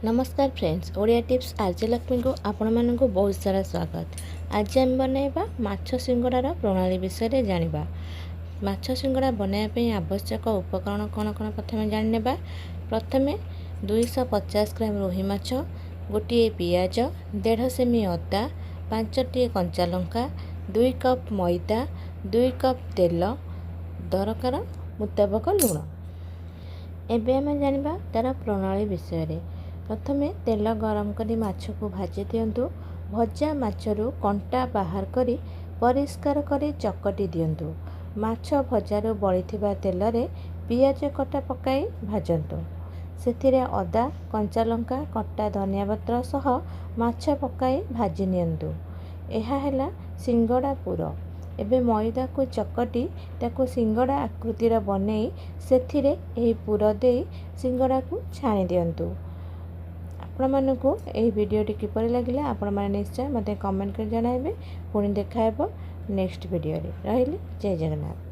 नमस्कार friends, Odia tips RJLAXMI को आपण मानक बहुत सारा स्वागत। आज आम बनैबा माछ सिंगड़ार प्रणाली विषय रे जानिबा। माछ सिंगड़ा बनाया पे आवश्यक उपकरण कौन कौन प्रथमे जानिनेबा। प्रथमे 250 ग्राम रोही माछ, गोटे पियाज, 1.5 सेमी अदा, 5टी कंचा लंका, 2 कप मैदा, 2 कप तेल, दरकार मुताबक लुण। एबे आम जानिबा तार प्रणाली विषय रे। प्रथमे तेल गरम करी माछ को भाजी दियंतु। भजा माछरू कंटा बाहर करी परिष्कार करी चकटी दियंतु। माछ भजारू बळिथिबा तेल रे पियाज कटा पकाई भाजंतु। सेथिरे अदा, कंचा लंका, कटा धनिया पत्र सह माछ पकाई भाजी नियंतु। एहा हैला सिंगड़ा पुर। एबे मैदा को चकटी ताको सिंगड़ा आकृतिर बनेई सेथिरे एही पुर देई सिंगड़ा को छाणी दियंतु। आपण मानकु एही वीडियोटी किपरि लागिला आपण माने निश्चय मते कमेंट कर जणाइबे। पुणी देखा हेबो नेक्स्ट वीडियो रे। रहिली जय जगन्नाथ।